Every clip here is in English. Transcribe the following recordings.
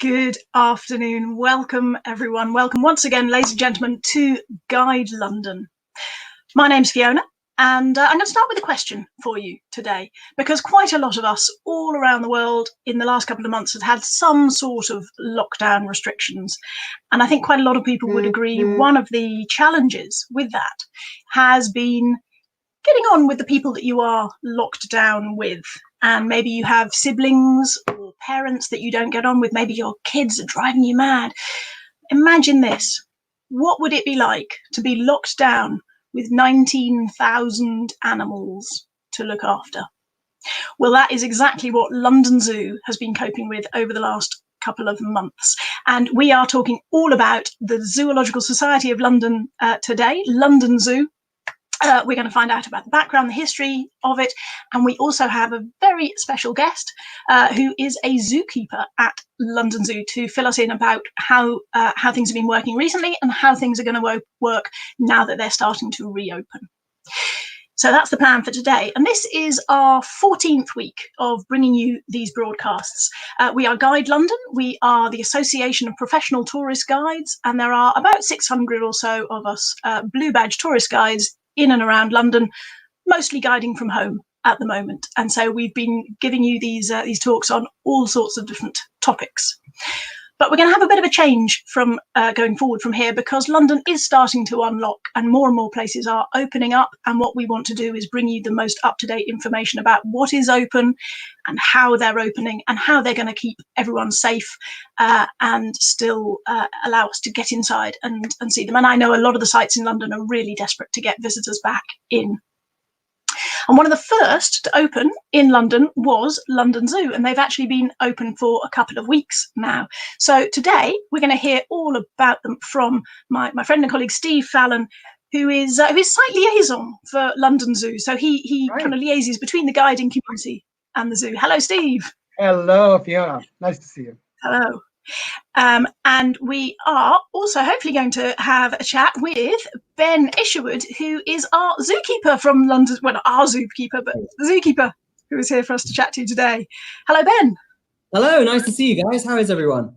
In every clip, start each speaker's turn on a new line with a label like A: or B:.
A: Good afternoon. Welcome, everyone. Welcome once again, ladies and gentlemen, to Guide London. My name's Fiona, and I'm going to start with a question for you today, because quite a lot of us all around the world in the last couple of months have had some sort of lockdown restrictions. And I think quite a lot of people would agree one of the challenges with that has been getting on with the people that you are locked down with. And maybe you have siblings or parents that you don't get on with. Maybe your kids are driving you mad. Imagine this. What would it be like to be locked down with 19,000 animals to look after? Well, that is exactly what London Zoo has been coping with over the last couple of months. And we are talking all about the Zoological Society of London today, London Zoo. We're going to find out about the background, the history of it, and we also have a very special guest who is a zookeeper at London Zoo to fill us in about how things have been working recently and how things are going to work now that they're starting to reopen. So that's the plan for today. And this is our 14th week of bringing you these broadcasts. We are Guide London. We are the Association of Professional Tourist Guides, and there are about 600 or so of us blue badge tourist guides in and around London, mostly guiding from home at the moment. And so we've been giving you these talks on all sorts of different topics. But we're going to have a bit of a change from going forward from here, because London is starting to unlock and more places are opening up. And what we want to do is bring you the most up-to-date information about what is open and how they're opening and how they're going to keep everyone safe and still allow us to get inside and see them. And I know a lot of the sites in London are really desperate to get visitors back in. And one of the first to open in London was London Zoo, and they've actually been open for a couple of weeks now. So today we're going to hear all about them from my friend and colleague Steve Fallon, who is site liaison for London Zoo. So he kind of liaises between the guiding community and the zoo. Hello, Steve.
B: Hello, Fiona. Nice to see you.
A: Hello. And we are also hopefully going to have a chat with Ben Isherwood, who is our zookeeper from London. Well, not our zookeeper, but the zookeeper who is here for us to chat to today. Hello, Ben.
C: Hello, nice to see you guys. How is everyone?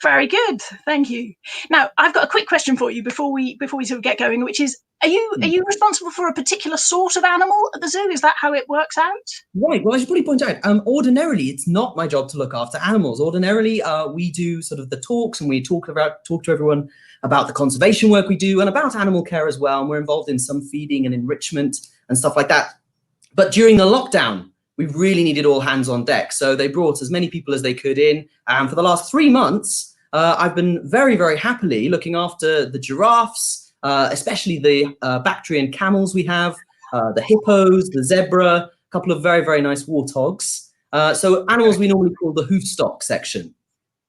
A: Very good, thank you. Now, I've got a quick question for you before we sort of get going, which is, are you responsible for a particular sort of animal at the zoo? Is that how it works out?
C: Right. Well, I should probably point out, ordinarily, it's not my job to look after animals. Ordinarily, we do sort of the talks, and we talk to everyone about the conservation work we do and about animal care as well. And we're involved in some feeding and enrichment and stuff like that. But during the lockdown, we really needed all hands on deck. So they brought as many people as they could in. And for the last 3 months, I've been very happily looking after the giraffes, especially the Bactrian camels we have, the hippos, the zebra, a couple of very nice warthogs. So animals we normally call the hoofstock section.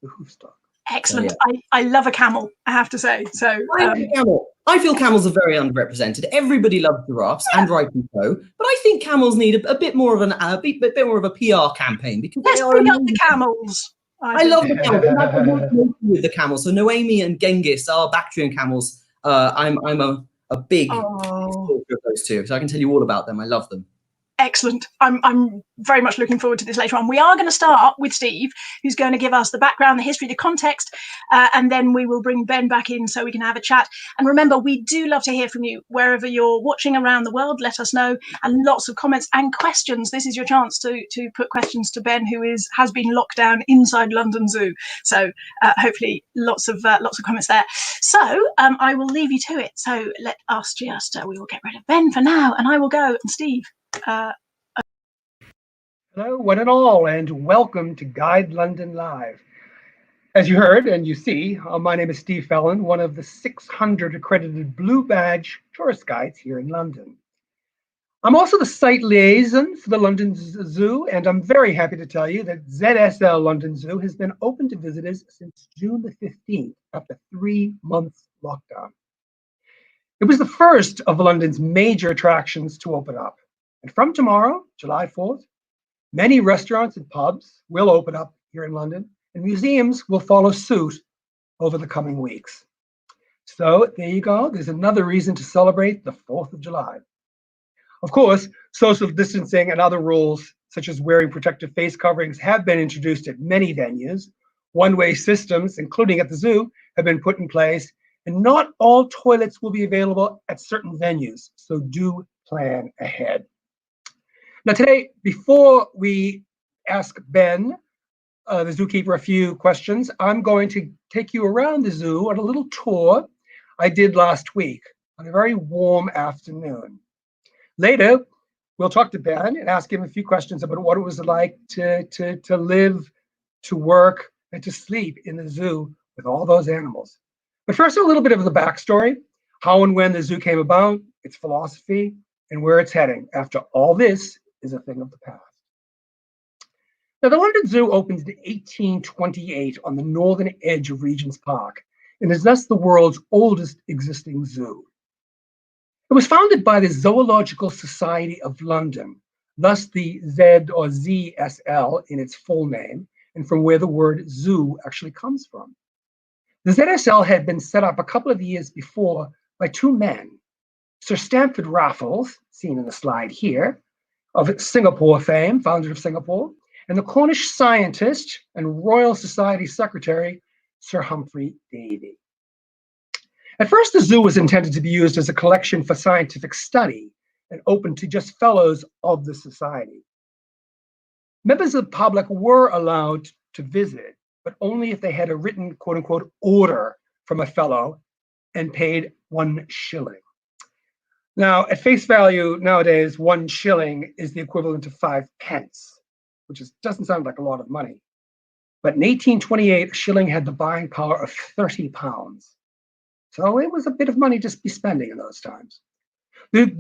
B: The hoofstock.
A: Excellent. So, yeah. I love a camel, I have to say. So
C: I feel camels are very underrepresented. Everybody loves giraffes, and rightly so. But I think camels need a bit more of a bit more of a PR campampign, because
A: let's bring up the camels.
C: I love the camels. I work with the camels. So Noemi and Genghis are Bactrian camels. I'm a big supporter of those two, so I can tell you all about them. I love them.
A: Excellent. I'm very much looking forward to this later on. We are going to start with Steve, who's going to give us the background, the history, the context, and then we will bring Ben back in so we can have a chat. And remember, we do love to hear from you wherever you're watching around the world. Let us know, and lots of comments and questions. This is your chance to put questions to Ben, who has been locked down inside London Zoo. So hopefully lots of comments there. So I will leave you to it. So let us we will get rid of Ben for now, and I will go. And Steve.
B: Hello, one and all, and welcome to Guide London Live. As you heard and you see, my name is Steve Fallon, one of the 600 accredited blue badge tourist guides here in London. I'm also the site liaison for the London Zoo, and I'm very happy to tell you that ZSL London Zoo has been open to visitors since June the 15th, after 3 months lockdown. It was the first of London's major attractions to open up. And from tomorrow, July 4th, many restaurants and pubs will open up here in London, and museums will follow suit over the coming weeks. So there you go. There's another reason to celebrate the 4th of July. Of course, social distancing and other rules, such as wearing protective face coverings, have been introduced at many venues, One-way systems, including at the zoo, have been put in place, and not all toilets will be available at certain venues, so do plan ahead. Now today, before we ask Ben, the zookeeper, a few questions, I'm going to take you around the zoo on a little tour I did last week on a very warm afternoon. Later, we'll talk to Ben and ask him a few questions about what it was like to live, to work, and to sleep in the zoo with all those animals. But first, a little bit of the backstory, how and when the zoo came about, its philosophy, and where it's heading after all this is a thing of the past. Now, the London Zoo opened in 1828 on the northern edge of Regent's Park and is thus the world's oldest existing zoo. It was founded by the Zoological Society of London, thus the Z or ZSL in its full name, and from where the word zoo actually comes from. The ZSL had been set up a couple of years before by two men, Sir Stamford Raffles, seen in the slide here, of Singapore fame, founder of Singapore, and the Cornish scientist and Royal Society secretary, Sir Humphrey Davy. At first, the zoo was intended to be used as a collection for scientific study and open to just fellows of the society. Members of the public were allowed to visit, but only if they had a written, quote unquote, order from a fellow and paid 1 shilling. Now, at face value nowadays, 1 shilling is the equivalent of 5 pence, which doesn't sound like a lot of money. But in 1828, a shilling had the buying power of 30 pounds. So it was a bit of money to be spending in those times. The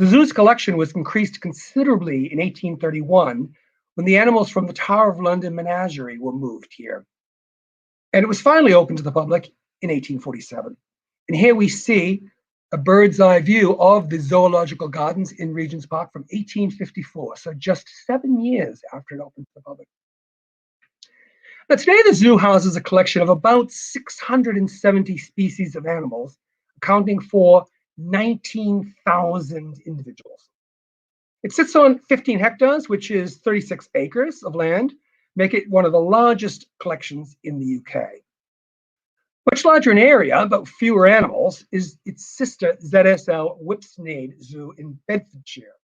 B: zoo's collection was increased considerably in 1831 when the animals from the Tower of London menagerie were moved here. And it was finally opened to the public in 1847. And here we see a bird's eye view of the Zoological Gardens in Regent's Park from 1854, so just 7 years after it opened to the public. Now, today the zoo houses a collection of about 670 species of animals, accounting for 19,000 individuals. It sits on 15 hectares, which is 36 acres of land, make it one of the largest collections in the UK. Much larger in area, but fewer animals, is its sister ZSL Whipsnade Zoo in Bedfordshire,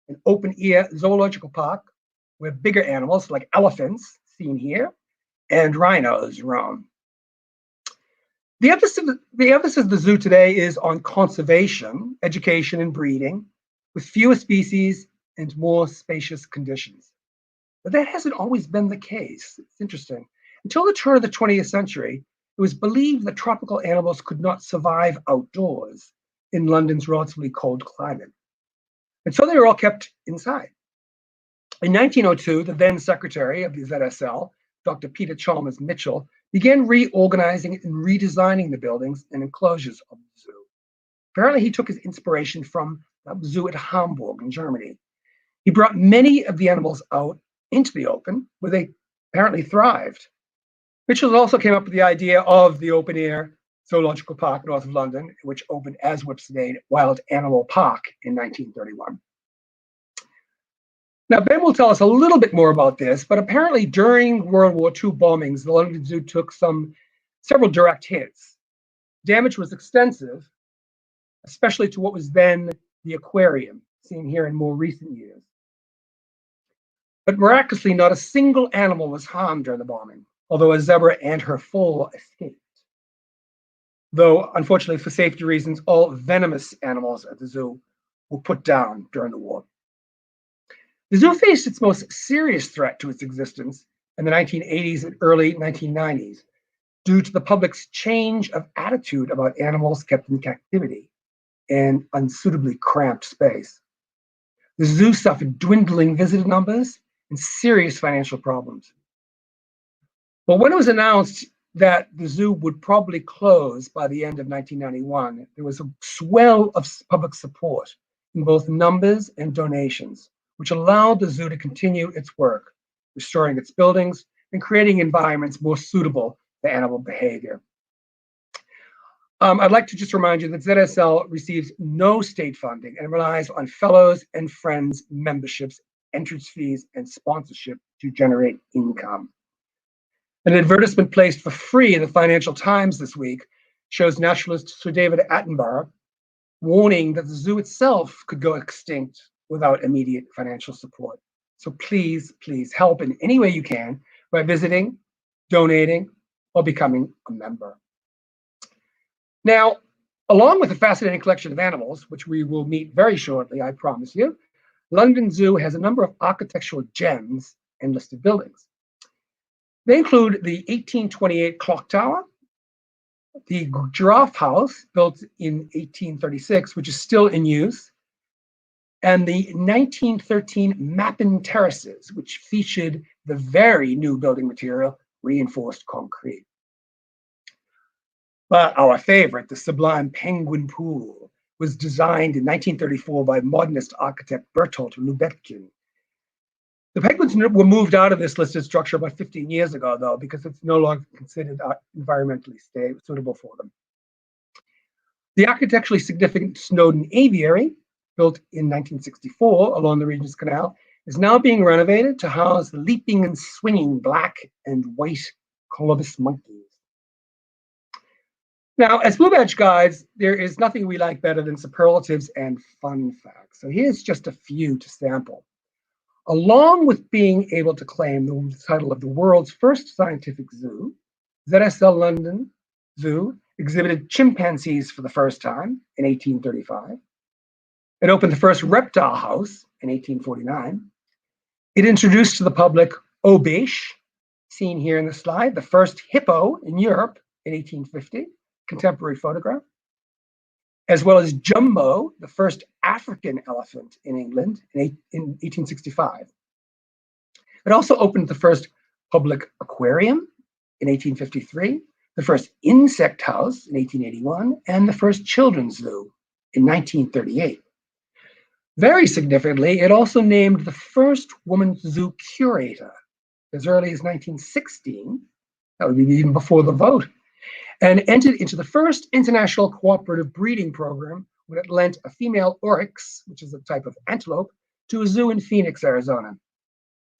B: an open-air zoological park where bigger animals like elephants, seen here, and rhinos roam. The emphasis of the zoo today is on conservation, education, and breeding, with fewer species and more spacious conditions. But that hasn't always been the case. It's interesting. Until the turn of the 20th century, it was believed that tropical animals could not survive outdoors in London's relatively cold climate. And so they were all kept inside. In 1902, the then secretary of the ZSL, Dr. Peter Chalmers Mitchell, began reorganizing and redesigning the buildings and enclosures of the zoo. Apparently, he took his inspiration from the zoo at Hamburg in Germany. He brought many of the animals out into the open, where they apparently thrived. Mitchell also came up with the idea of the open-air zoological park north of London, which opened as Whipsnade Wild Animal Park in 1931. Now, Ben will tell us a little bit more about this, but apparently during World War II bombings, the London Zoo took several direct hits. Damage was extensive, especially to what was then the aquarium, seen here in more recent years. But miraculously, not a single animal was harmed during the bombing, although a zebra and her foal escaped. Though, unfortunately, for safety reasons, all venomous animals at the zoo were put down during the war. The zoo faced its most serious threat to its existence in the 1980s and early 1990s due to the public's change of attitude about animals kept in captivity and unsuitably cramped space. The zoo suffered dwindling visitor numbers and serious financial problems. But when it was announced that the zoo would probably close by the end of 1991, there was a swell of public support in both numbers and donations, which allowed the zoo to continue its work, restoring its buildings and creating environments more suitable for animal behavior. I'd like to just remind you that ZSL receives no state funding and relies on fellows and friends memberships, entrance fees, and sponsorship to generate income. An advertisement placed for free in the Financial Times this week shows naturalist Sir David Attenborough warning that the zoo itself could go extinct without immediate financial support. So please, please help in any way you can by visiting, donating, or becoming a member. Now, along with a fascinating collection of animals, which we will meet very shortly, I promise you, London Zoo has a number of architectural gems and listed buildings. They include the 1828 Clock Tower, the Giraffe House, built in 1836, which is still in use, and the 1913 Mappin Terraces, which featured the very new building material, reinforced concrete. But our favorite, the Sublime Penguin Pool, was designed in 1934 by modernist architect Bertolt Lubetkin. The penguins were moved out of this listed structure about 15 years ago, though, because it's no longer considered environmentally suitable for them. The architecturally significant Snowdon Aviary, built in 1964 along the Regent's Canal, is now being renovated to house the leaping and swinging black and white colobus monkeys. Now, as Blue Badge guides, there is nothing we like better than superlatives and fun facts. So here's just a few to sample. Along with being able to claim the title of the world's first scientific zoo, ZSL London Zoo exhibited chimpanzees for the first time in 1835. It opened the first reptile house in 1849. It introduced to the public Obèche, seen here in the slide, the first hippo in Europe in 1850, contemporary photograph, as well as Jumbo, the first African elephant in England in 1865. It also opened the first public aquarium in 1853, the first insect house in 1881, and the first children's zoo in 1938. Very significantly, it also named the first woman zoo curator as early as 1916, that would be even before the vote, and entered into the first international cooperative breeding program when it lent a female oryx, which is a type of antelope, to a zoo in Phoenix, Arizona.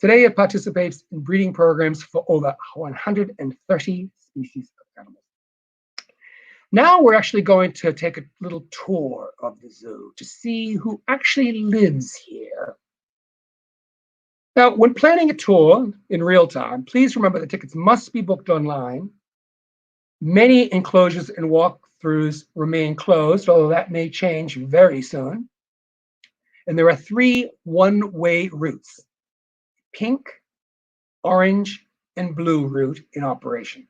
B: Today, it participates in breeding programs for over 130 species of animals. Now we're actually going to take a little tour of the zoo to see who actually lives here. Now, when planning a tour in real time, please remember the tickets must be booked online. Many enclosures and walkthroughs remain closed, although that may change very soon. And there are 3 one-way routes: pink, orange, and blue route in operation.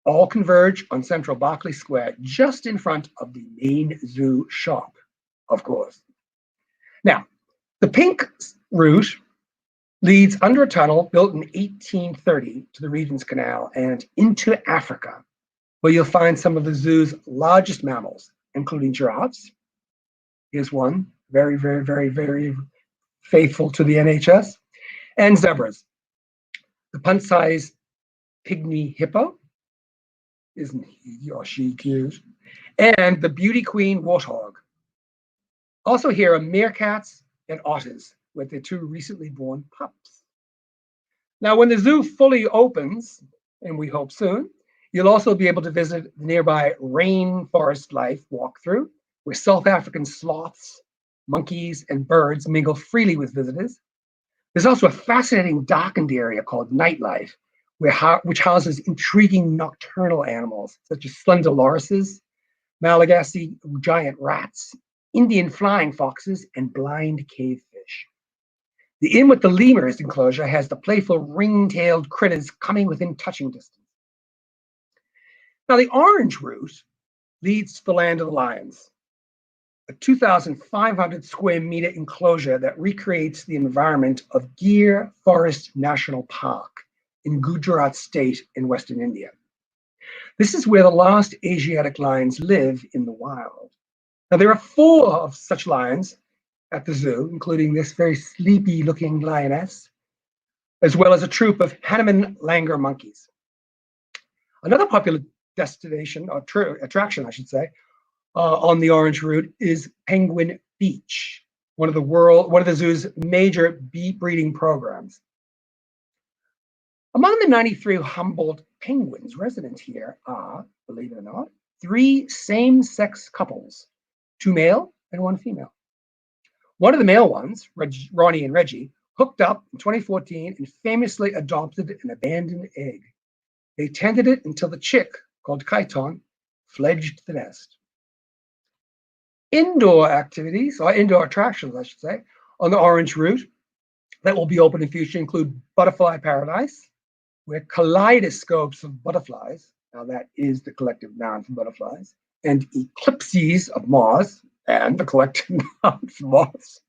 B: All converge on Central Berkeley Square, just in front of the main zoo shop, of course. Now, the pink route leads under a tunnel built in 1830 to the Regent's Canal and into Africa, where you'll find some of the zoo's largest mammals, including giraffes. Here's one, very, very, very, very faithful to the NHS, and zebras. The punt-sized pygmy hippo, isn't he or she cute? And the beauty queen warthog. Also here are meerkats and otters with their 2 recently born pups. Now, when the zoo fully opens, and we hope soon, you'll also be able to visit the nearby rainforest life walkthrough, where South African sloths, monkeys, and birds mingle freely with visitors. There's also a fascinating darkened area called Nightlife, which houses intriguing nocturnal animals such as slender lorises, Malagasy giant rats, Indian flying foxes, and blind cavefish. The Inn with the Lemurs enclosure has the playful ring-tailed critters coming within touching distance. Now, the orange route leads to the Land of the Lions, a 2,500 square meter enclosure that recreates the environment of Gir Forest National Park in Gujarat State in Western India. This is where the last Asiatic lions live in the wild. Now, there are 4 of such lions at the zoo, including this very sleepy-looking lioness, as well as a troop of Hanuman langur monkeys. Another popular destination, or attraction, I should say, on the orange route is Penguin Beach, one of the zoo's major bee breeding programs. Among the 93 Humboldt penguins resident here are, believe it or not, 3 same-sex couples, 2 male and 1 female. One of the male ones, Ronnie and Reggie, hooked up in 2014 and famously adopted an abandoned egg. They tended it until the chick, called Chiton, fledged the nest. Indoor activities, or indoor attractions, I should say, on the Orange Route that will be open in future include Butterfly Paradise, where kaleidoscopes of butterflies, now that is the collective noun for butterflies, and eclipses of moths, and the collective noun for moths,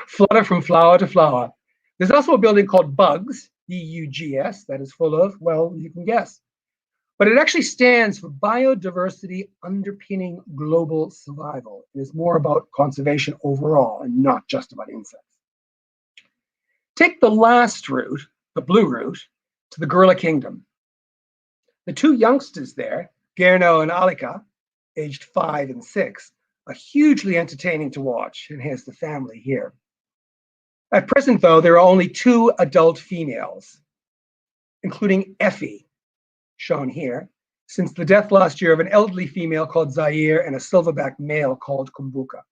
B: flutter from flower to flower. There's also a building called Bugs, B-U-G-S, that is full of, well, you can guess. But it actually stands for Biodiversity Underpinning Global Survival. It is more about conservation overall and not just about insects. Take the last route, the blue route, to the Gorilla Kingdom. The 2 youngsters there, Gerno and Alika, aged 5 and 6, are hugely entertaining to watch, and here's the family here. At present, though, there are only 2 adult females, including Effie, shown here, since the death last year of an elderly female called Zaire and a silverback male called Kumbuka.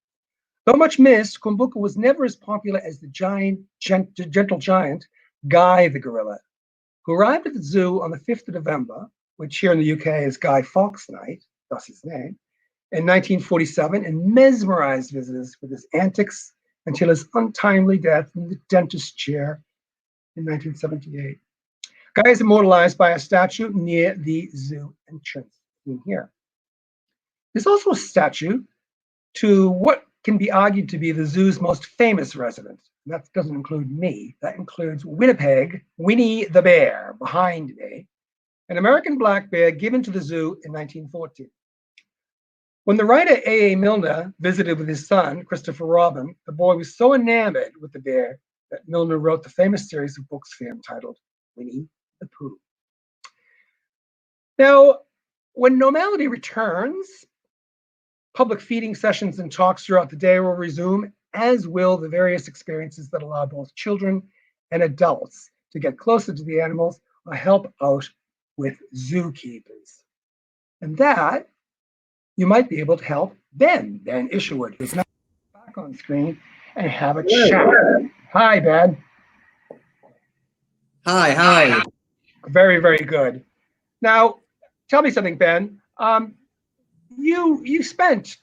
B: Though much missed, Kumbuka was never as popular as the gentle giant, Guy the gorilla, who arrived at the zoo on the 5th of November, which here in the UK is Guy Fawkes Night, thus his name, in 1947, and mesmerized visitors with his antics until his untimely death in the dentist chair in 1978. Guy is immortalized by a statue near the zoo entrance in here. There's also a statue to what can be argued to be the zoo's most famous resident. And that doesn't include me. That includes Winnipeg, Winnie the Bear, behind me, an American black bear given to the zoo in 1914. When the writer A.A. Milner visited with his son, Christopher Robin, the boy was so enamored with the bear that Milner wrote the famous series of books for him titled Winnie the Pooh. Now, when normality returns, public feeding sessions and talks throughout the day will resume, as will the various experiences that allow both children and adults to get closer to the animals or help out with zookeepers. And that, you might be able to help Ben Isherwood, who's now back on screen, and have a chat. Hi, Ben.
C: Hi.
B: Very, very good. Now, tell me something, Ben. You spent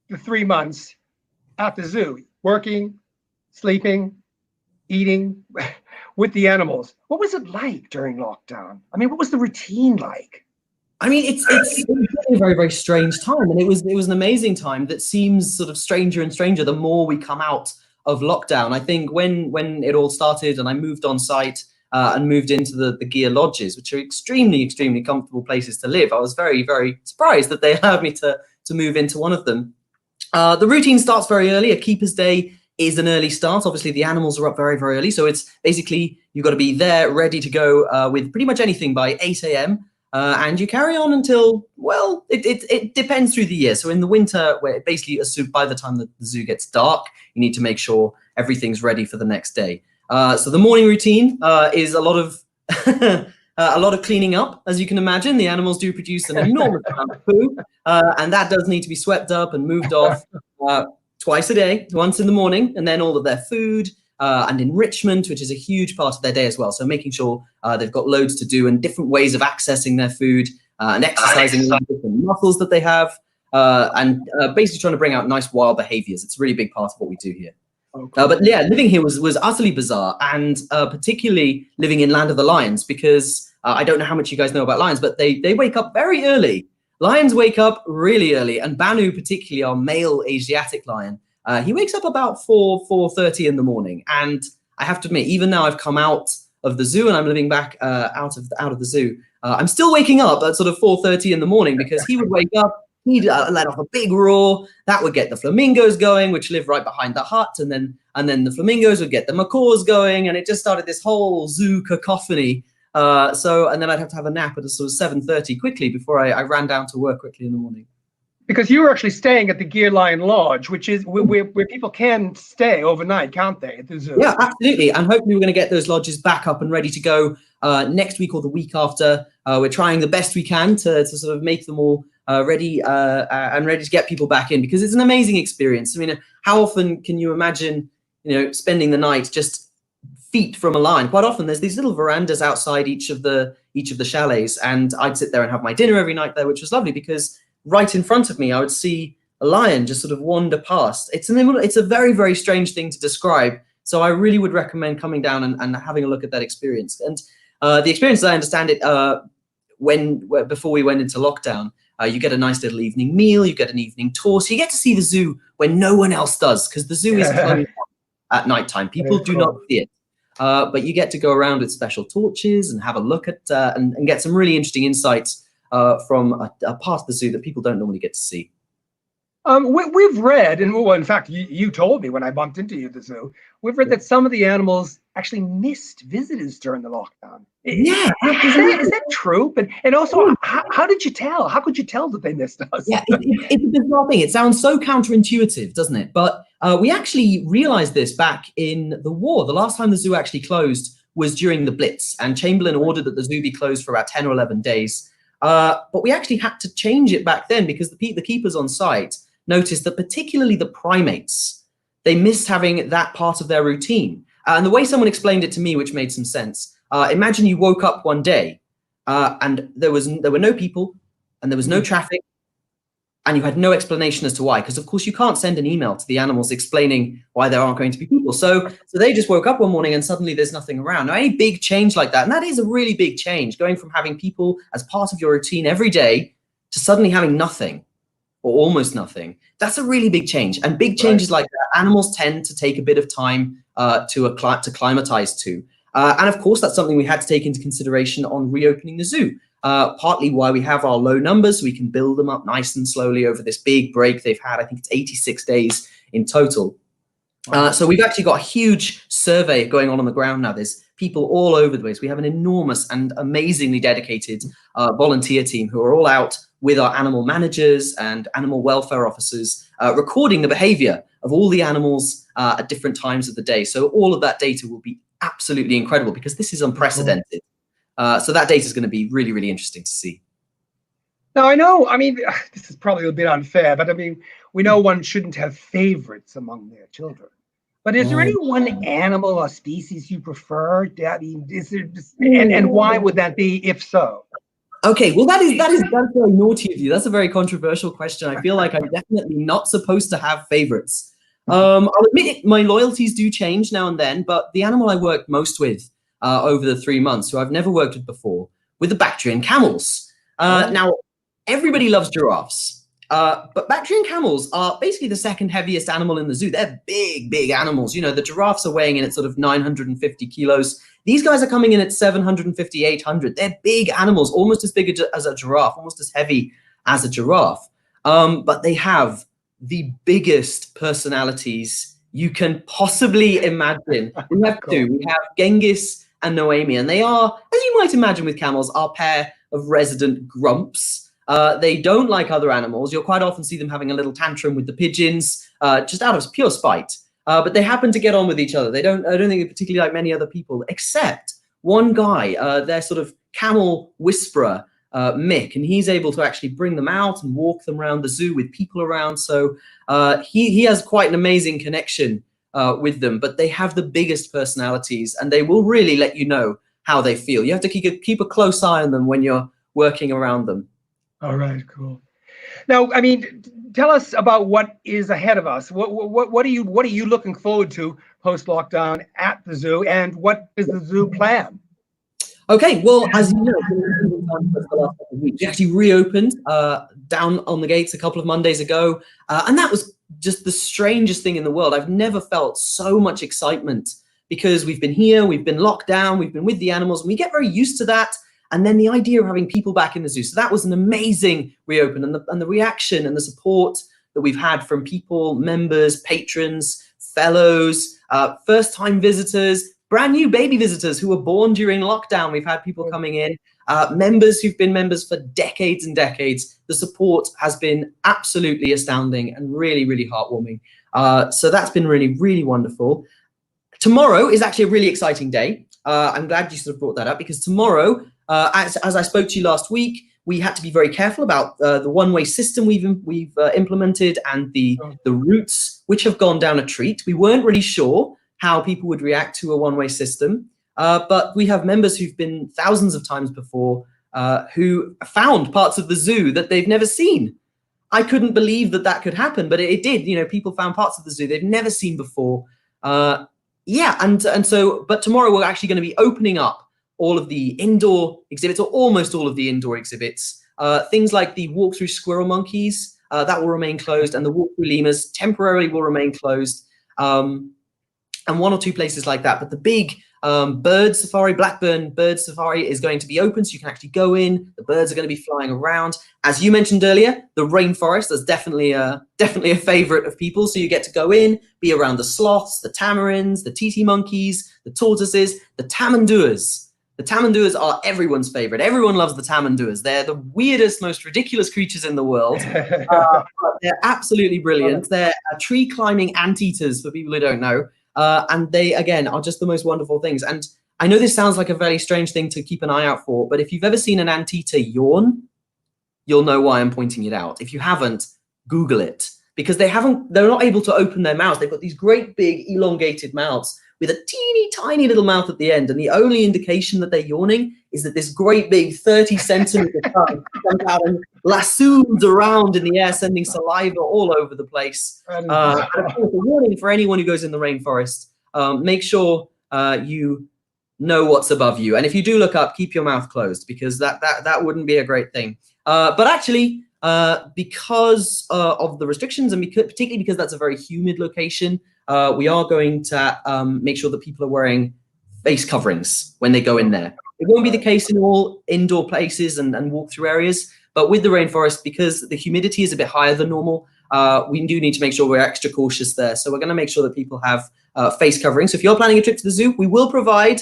B: the 3 months at the zoo, working, sleeping, eating with the animals. What was it like during lockdown? I mean, what was the routine like?
C: I mean, it's a very, very strange time, and it was an amazing time that seems sort of stranger and stranger the more we come out of lockdown. I think when it all started and I moved on site and moved into the gear lodges, which are extremely, extremely comfortable places to live, I was very, very surprised that they allowed me to move into one of them. The routine starts very early. A keeper's day is an early start. Obviously, the animals are up very, very early, so it's basically you've got to be there ready to go with pretty much anything by 8 a.m. And you carry on until, well, it depends through the year. So in the winter, where basically by the time the zoo gets dark, you need to make sure everything's ready for the next day. So the morning routine is a lot of cleaning up, as you can imagine. The animals do produce an enormous amount of poo, and that does need to be swept up and moved off twice a day, once in the morning, and then all of their food and enrichment, which is a huge part of their day as well. So making sure they've got loads to do and different ways of accessing their food and exercising the different muscles that they have, and basically trying to bring out nice wild behaviors. It's a really big part of what we do here. Okay. But yeah, living here was utterly bizarre, and particularly living in Land of the Lions, because I don't know how much you guys know about lions, but they wake up very early. Lions wake up really early, and Banu, particularly our male Asiatic lion, he wakes up about 4:30 in the morning. And I have to admit, even now I've come out of the zoo and I'm living back out of the zoo, I'm still waking up at sort of 4:30 in the morning, because he would wake up, he'd let off a big roar that would get the flamingos going, which live right behind the hut, and then the flamingos would get the macaws going, and it just started this whole zoo cacophony. And then I'd have to have a nap at a sort of 7:30 quickly before I ran down to work quickly in the morning.
B: Because you were actually staying at the Gear Lion Lodge, which is where people can stay overnight, can't they, at the zoo?
C: Yeah, absolutely. And hopefully we're going to get those lodges back up and ready to go next week or the week after. We're trying the best we can to sort of make them all ready and ready to get people back in, because it's an amazing experience. I mean, how often can you imagine, spending the night just feet from a lion? Quite often there's these little verandas outside each of the chalets, and I'd sit there and have my dinner every night there, which was lovely, because right in front of me I would see a lion just sort of wander past. It's a very, very strange thing to describe. So I really would recommend coming down and having a look at that experience. And the experience, as I understand it, before we went into lockdown, you get a nice little evening meal, you get an evening tour, so you get to see the zoo when no one else does, because the zoo is closed at nighttime. People do not see it. But you get to go around with special torches and have a look at and get some really interesting insights from a part of the zoo that people don't normally get to see.
B: We've read, and well, in fact, you told me when I bumped into you at the zoo, we've read that some of the animals actually missed visitors during the lockdown.
C: Yeah,
B: is that true? And also, how did you tell? How could you tell that they missed us?
C: Yeah, it's a bizarre thing. It sounds so counterintuitive, doesn't it? But we actually realized this back in the war. The last time the zoo actually closed was during the Blitz, and Chamberlain ordered that the zoo be closed for about 10 or 11 days. But we actually had to change it back then, because the keepers on site noticed that particularly the primates, they missed having that part of their routine. And the way someone explained it to me, which made some sense, imagine you woke up one day and there were no people and there was no traffic, and you had no explanation as to why, because of course you can't send an email to the animals explaining why there aren't going to be people. So they just woke up one morning and suddenly there's nothing around. Now, any big change like that, and that is a really big change, going from having people as part of your routine every day to suddenly having nothing or almost nothing, that's a really big change. And big changes like that, animals tend to take a bit of time to acclimatize to. And of course, that's something we had to take into consideration on reopening the zoo. Partly why we have our low numbers, so we can build them up nice and slowly over this big break they've had. I think it's 86 days in total. So we've actually got a huge survey going on the ground now. There's people all over the place. We have an enormous and amazingly dedicated volunteer team who are all out with our animal managers and animal welfare officers, recording the behavior of all the animals at different times of the day. So all of that data will be absolutely incredible, because this is unprecedented. So that data is going to be really, really interesting to see.
B: Now, I mean, this is probably a bit unfair, but I mean, we know one shouldn't have favorites among their children. But is there any one animal or species you prefer? I mean, is there and why would that be, if so?
C: Okay, well, that's very naughty of you. That's a very controversial question. I feel like I'm definitely not supposed to have favorites. I'll admit it, my loyalties do change now and then, but the animal I worked most with over the 3 months, who I've never worked with before, were the Bactrian camels. Now, everybody loves giraffes, but Bactrian camels are basically the second heaviest animal in the zoo. They're big, big animals. The giraffes are weighing in at sort of 950 kilos. These guys are coming in at 750, 800. They're big animals, almost as big as a giraffe, almost as heavy as a giraffe. But they have the biggest personalities you can possibly imagine. We have two. We have Genghis and Noemi, and they are, as you might imagine with camels, our pair of resident grumps. They don't like other animals. You'll quite often see them having a little tantrum with the pigeons, just out of pure spite. But they happen to get on with each other. I don't think they particularly like many other people, except one guy, their sort of camel whisperer, Mick, and he's able to actually bring them out and walk them around the zoo with people around. So he has quite an amazing connection with them, but they have the biggest personalities, and they will really let you know how they feel. You have to keep a close eye on them when you're working around them.
B: All right, cool. Now, I mean, tell us about what is ahead of us. What are you looking forward to post lockdown at the zoo, and what does the zoo plan?
C: Okay, well, as you know, we actually reopened down on the gates a couple of Mondays ago, and that was just the strangest thing in the world. I've never felt so much excitement, because we've been here, we've been locked down, we've been with the animals, and we get very used to that. And then the idea of having people back in the zoo. So that was an amazing reopen, and the reaction and the support that we've had from people, members, patrons, fellows, first-time visitors. brand new baby visitors who were born during lockdown. We've had people coming in, members who've been members for decades and decades. The support has been absolutely astounding and really, really heartwarming. So that's been really, really wonderful. Tomorrow is actually a really exciting day. I'm glad you sort of brought that up, because tomorrow, as I spoke to you last week, we had to be very careful about the one-way system we've implemented and the routes which have gone down a treat. We weren't really sure how people would react to a one-way system, but we have members who've been thousands of times before who found parts of the zoo that they've never seen. I couldn't believe that that could happen, but it did. You know, people found parts of the zoo they've never seen before. Yeah, and so, but tomorrow we're actually going to be opening up all of the indoor exhibits, or almost all of the indoor exhibits. Things like the walk-through squirrel monkeys, that will remain closed, and the walk-through lemurs temporarily will remain closed, and one or two places like that. But the big bird safari, Blackburn bird safari, is going to be open, so you can actually go in. The birds are going to be flying around. As you mentioned earlier, the rainforest is definitely a favorite of people. So you get to go in, be around the sloths, the tamarins, the titi monkeys, the tortoises, the tamanduas. The tamanduas are everyone's favorite. Everyone loves the tamanduas. They're the weirdest, most ridiculous creatures in the world. But they're absolutely brilliant. They're tree climbing anteaters, for people who don't know. And they, again, are just the most wonderful things. And I know this sounds like a very strange thing to keep an eye out for, but if you've ever seen an anteater yawn, you'll know why I'm pointing it out. If you haven't, Google it, because they're not able to open their mouths. They've got these great big elongated mouths with a teeny tiny little mouth at the end. And the only indication that they're yawning is that this great big 30-centimeter tongue comes out and lassoons around in the air, sending saliva all over the place. And of course, a warning for anyone who goes in the rainforest, make sure you know what's above you. And if you do look up, keep your mouth closed, because that wouldn't be a great thing. But actually, because of the restrictions, and particularly because that's a very humid location, we are going to make sure that people are wearing face coverings when they go in there. It won't be the case in all indoor places and walk-through areas, but with the rainforest, because the humidity is a bit higher than normal, we do need to make sure we're extra cautious there. So we're going to make sure that people have face coverings. So if you're planning a trip to the zoo, we will provide,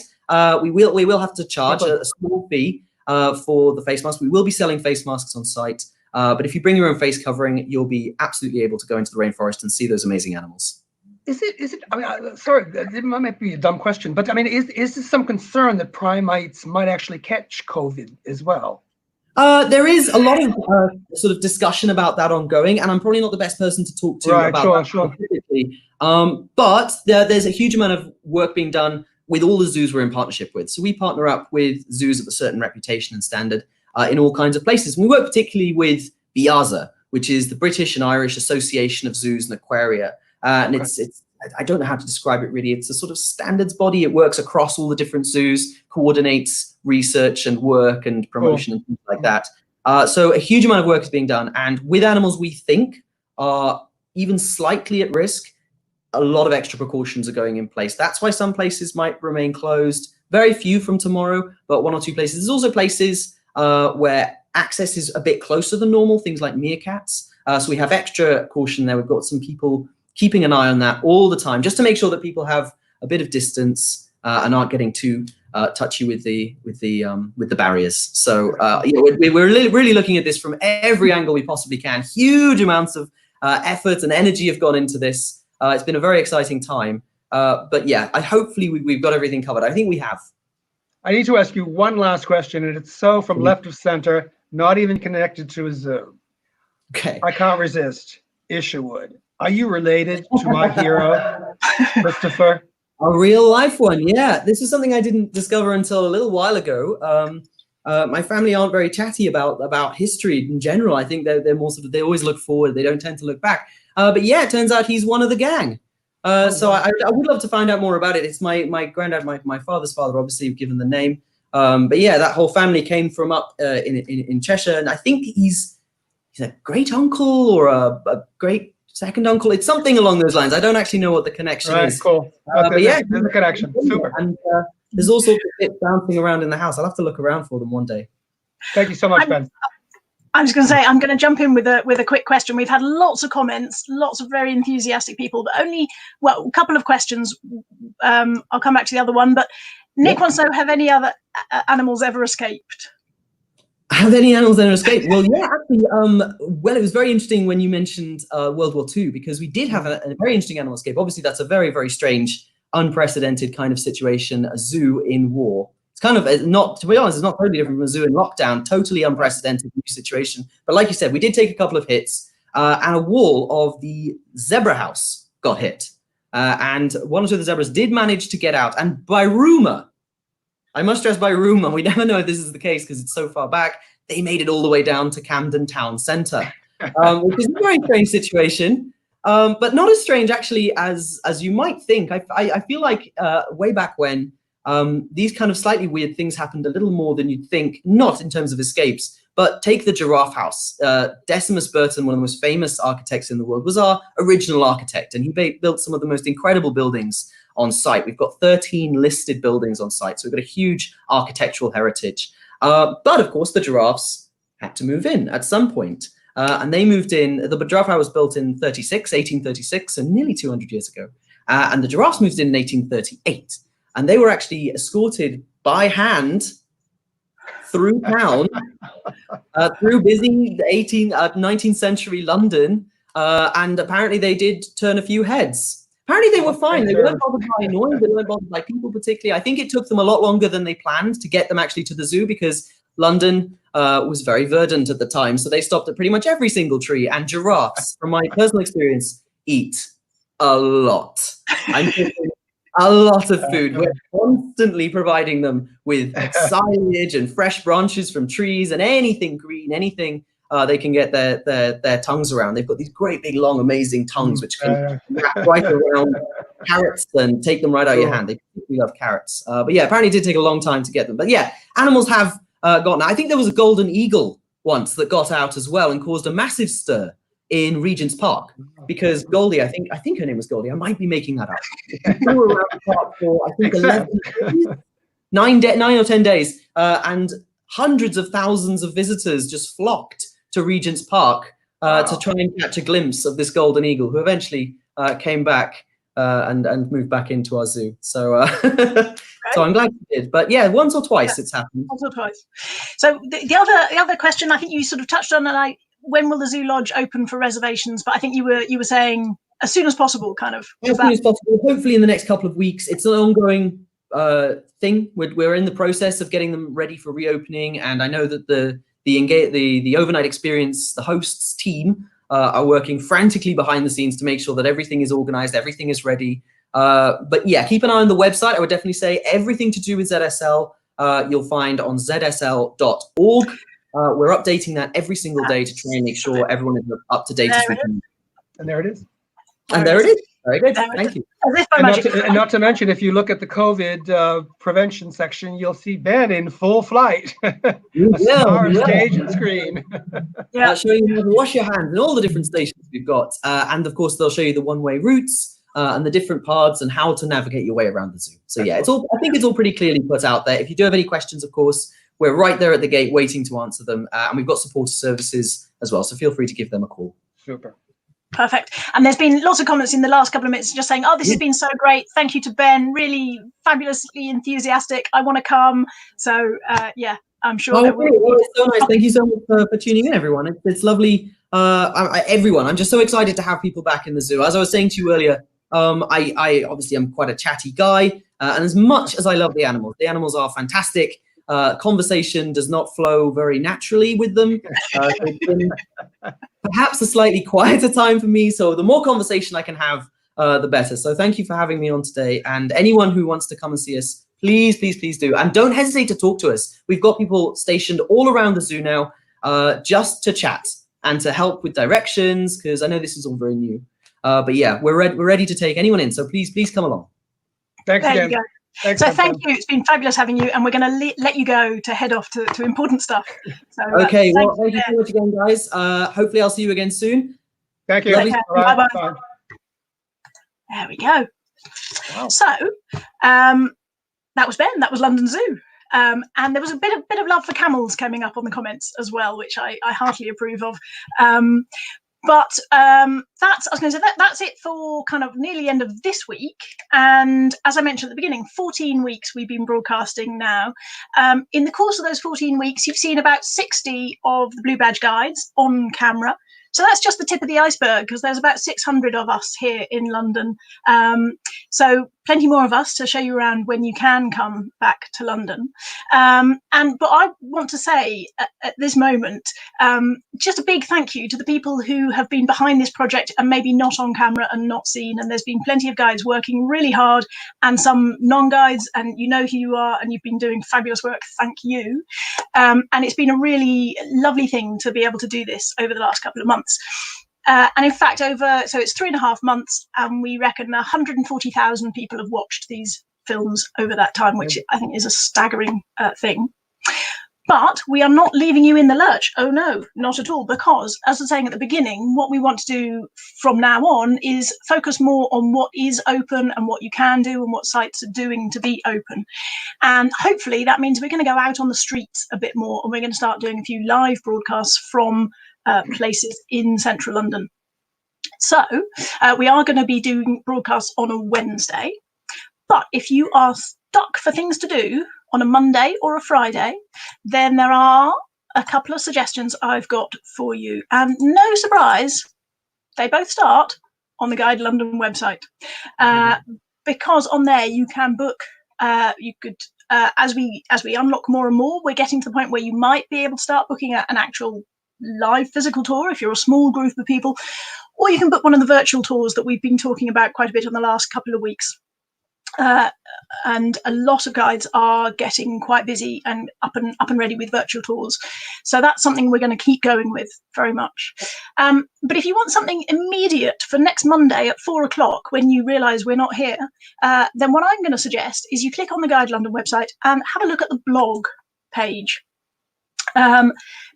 C: we will have to charge a small fee for the face mask. We will be selling face masks on site, but if you bring your own face covering, you'll be absolutely able to go into the rainforest and see those amazing animals.
B: Is it? I mean, sorry, it might be a dumb question, but I mean, is this some concern that primates might actually catch COVID as well?
C: There is a lot of sort of discussion about that ongoing, and I'm probably not the best person to talk to about that specifically. But there's a huge amount of work being done with all the zoos we're in partnership with. So we partner up with zoos of a certain reputation and standard in all kinds of places. And we work particularly with BIAZA, which is the British and Irish Association of Zoos and Aquaria. And it's I don't know how to describe it really. It's a sort of standards body. It works across all the different zoos, coordinates research and work and promotion and things like that. So a huge amount of work is being done. And with animals we think are even slightly at risk, a lot of extra precautions are going in place. That's why some places might remain closed. Very few from tomorrow, but one or two places. There's also places where access is a bit closer than normal, things like meerkats. So we have extra caution there. We've got some people keeping an eye on that all the time, just to make sure that people have a bit of distance and aren't getting too touchy with the barriers. So we're really looking at this from every angle we possibly can. Huge amounts of effort and energy have gone into this. It's been a very exciting time. But yeah, hopefully we've got everything covered. I think we have.
B: I need to ask you one last question, and it's so from left of center, not even connected to a zoo.
C: Okay.
B: I can't resist. Isherwood. Are you related to my hero, Christopher?
C: A real life one, yeah. This is something I didn't discover until a little while ago. My family aren't very chatty about history in general. I think they're more sort of, they always look forward. They don't tend to look back. But yeah, it turns out he's one of the gang. So I would love to find out more about it. It's my granddad, my father's father, obviously given the name. But yeah, that whole family came from up in Cheshire, and I think he's a great uncle or a great second uncle. It's something along those lines. I don't actually know what the connection is.
B: Cool.
C: But yeah,
B: there's a connection. Super.
C: And there's all sorts of bits bouncing around in the house. I'll have to look around for them one day.
B: Thank you so much, Ben.
A: I was going to say, I'm going to jump in with a quick question. We've had lots of comments, lots of very enthusiastic people, but only, well, a couple of questions. I'll come back to the other one, but Nick wants to know, have any other animals ever escaped?
C: Have any animals ever escaped? Well, yeah, actually, well, it was very interesting when you mentioned World War II, because we did have a very interesting animal escape. Obviously, that's a very, very strange, unprecedented kind of situation, a zoo in war. It's kind of not, to be honest, it's not totally different from a zoo in lockdown, totally unprecedented new situation. But like you said, we did take a couple of hits, and a wall of the zebra house got hit. And one or two of the zebras did manage to get out. And by rumor, I must stress by rumor, we never know if this is the case because it's so far back, they made it all the way down to Camden Town Centre, which is a very strange situation. But not as strange, actually, as you might think. I feel like way back when, these kind of slightly weird things happened a little more than you'd think, not in terms of escapes, but take the giraffe house. Decimus Burton, one of the most famous architects in the world, was our original architect, and he built some of the most incredible buildings on site. We've got 13 listed buildings on site, so we've got a huge architectural heritage. But of course, the giraffes had to move in at some point. And they moved in, the giraffe house was built in 1836, so nearly 200 years ago. And the giraffes moved in 1838. And they were actually escorted by hand through town, through busy 19th century London. And apparently they did turn a few heads. Apparently they were fine. They weren't bothered by noise. They weren't bothered by people particularly. I think it took them a lot longer than they planned to get them actually to the zoo, because London was very verdant at the time. So they stopped at pretty much every single tree. And giraffes, from my personal experience, eat a lot. I'm thinking a lot of food. We're constantly providing them with silage and fresh branches from trees and anything green, anything they can get their tongues around. They've got these great big long amazing tongues which can wrap right around carrots and take them right out of your hand. They particularly love carrots. But yeah, apparently it did take a long time to get them. But yeah, animals have gotten out. I think there was a golden eagle once that got out as well and caused a massive stir in Regent's Park, because Goldie, I think her name was Goldie. I might be making that up. She flew around the park for I think 9 or 10 days, and hundreds of thousands of visitors just flocked to Regent's Park to try and catch a glimpse of this golden eagle, who eventually came back and moved back into our zoo. So so I'm glad you did. But yeah, once or twice it's happened.
A: Once or twice. So the other question, I think you sort of touched on, and when will the Zoo Lodge open for reservations? But I think you were saying as soon as possible, kind of.
C: As soon as possible. Hopefully in the next couple of weeks. It's an ongoing thing. We're in the process of getting them ready for reopening, and I know that the overnight experience, the hosts team, are working frantically behind the scenes to make sure that everything is organized, everything is ready. But yeah, keep an eye on the website. I would definitely say everything to do with ZSL you'll find on zsl.org. We're updating that every single day to try and make sure everyone is up to date as we can.
B: And there it is.
C: And there it is. Very good. Thank you.
B: And not to mention, if you look at the COVID prevention section, you'll see Ben in full flight. Stage and screen.
C: Showing you how to wash your hands and all the different stations we've got. And of course, they'll show you the one-way routes and the different paths and how to navigate your way around the zoo. So yeah, I think it's all pretty clearly put out there. If you do have any questions, of course, we're right there at the gate waiting to answer them. And we've got supporter services as well. So feel free to give them a call.
B: Super.
A: Perfect. And there's been lots of comments in the last couple of minutes just saying, oh, this has been so great. Thank you to Ben. Really fabulously enthusiastic. I want to come. So, yeah, I'm sure that will be.
C: It's so nice. Thank you so much for tuning in, everyone. It's lovely. Everyone, I'm just so excited to have people back in the zoo. As I was saying to you earlier, I obviously am quite a chatty guy. And as much as I love the animals are fantastic. Conversation does not flow very naturally with them. It's been perhaps a slightly quieter time for me. So the more conversation I can have, the better. So thank you for having me on today. And anyone who wants to come and see us, please, please, please do. And don't hesitate to talk to us. We've got people stationed all around the zoo now just to chat and to help with directions, because I know this is all very new. But yeah, we're ready to take anyone in. So please, please come along.
B: Thanks again.
A: Excellent. So thank you. It's been fabulous having you, and we're going to let you go to head off to important stuff. So,
C: okay, well, thank you so much again, guys. Hopefully I'll see you again soon.
B: Thank you.
A: Bye-bye. There we go. Wow. So that was Ben. That was London Zoo. And there was a bit of love for camels coming up on the comments as well, which I heartily approve of. That's I was going to say that's it for kind of nearly end of this week. And as I mentioned at the beginning, 14 weeks we've been broadcasting now. In the course of those 14 weeks, you've seen about 60 of the Blue Badge guides on camera. So that's just the tip of the iceberg, because there's about 600 of us here in London. So plenty more of us to show you around when you can come back to London. But I want to say at this moment, just a big thank you to the people who have been behind this project and maybe not on camera and not seen. And there's been plenty of guides working really hard, and some non-guides, and you know who you are, and you've been doing fabulous work. Thank you. And it's been a really lovely thing to be able to do this over the last couple of months. And in fact, so it's 3.5 months, and we reckon 140,000 people have watched these films over that time, which I think is a staggering thing. But we are not leaving you in the lurch. Oh no, not at all. Because, as I was saying at the beginning, what we want to do from now on is focus more on what is open and what you can do and what sites are doing to be open. And hopefully that means we're going to go out on the streets a bit more, and we're going to start doing a few live broadcasts from places in central London. So we are going to be doing broadcasts on a Wednesday. But if you are stuck for things to do on a Monday or a Friday, then there are a couple of suggestions I've got for you. And no surprise, they both start on the Guide London website, because on there you can book. You could, as we unlock more and more, we're getting to the point where you might be able to start booking an actual live physical tour if you're a small group of people, or you can book one of the virtual tours that we've been talking about quite a bit in the last couple of weeks. And a lot of guides are getting quite busy and up and ready with virtual tours, so that's something we're going to keep going with very much. But if you want something immediate for next Monday at 4 o'clock when you realise we're not here, then what I'm going to suggest is you click on the Guide London website and have a look at the blog page,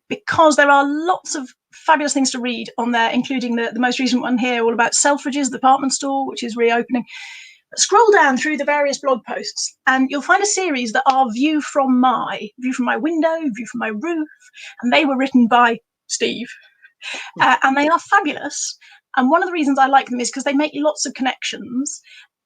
A: because there are lots of fabulous things to read on there, including the most recent one here, all about Selfridges, the department store, which is reopening. Scroll down through the various blog posts and you'll find a series that are view from my window, view from my roof, and they were written by Steve. And they are fabulous. And one of the reasons I like them is because they make lots of connections,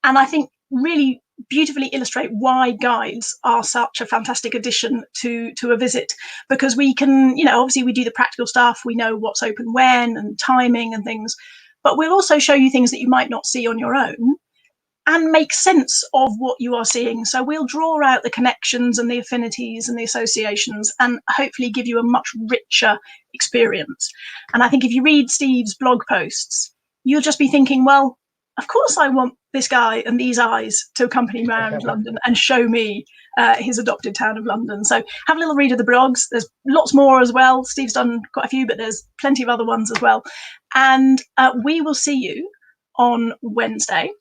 A: and I think really beautifully illustrate why guides are such a fantastic addition to a visit, because we can, obviously we do the practical stuff, we know what's open when and timing and things, but we'll also show you things that you might not see on your own and make sense of what you are seeing. So we'll draw out the connections and the affinities and the associations and hopefully give you a much richer experience. And I think if you read Steve's blog posts, you'll just be thinking, well, of course I want this guy and these eyes to accompany me around London and show me his adopted town of London. So have a little read of the blogs. There's lots more as well. Steve's done quite a few, but there's plenty of other ones as well. And we will see you on Wednesday.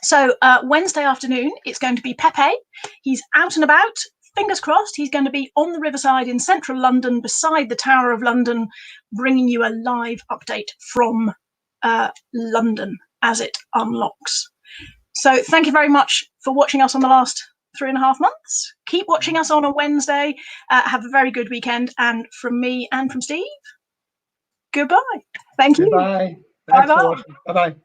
A: So Wednesday afternoon, it's going to be Pepe. He's out and about, fingers crossed. He's going to be on the riverside in central London, beside the Tower of London, bringing you a live update from London as it unlocks. So thank you very much for watching us on the last 3.5 months. Keep watching us on a Wednesday. Have a very good weekend. And from me and from Steve, goodbye. Thank you.
B: Goodbye.
A: Bye-bye.
B: Bye-bye.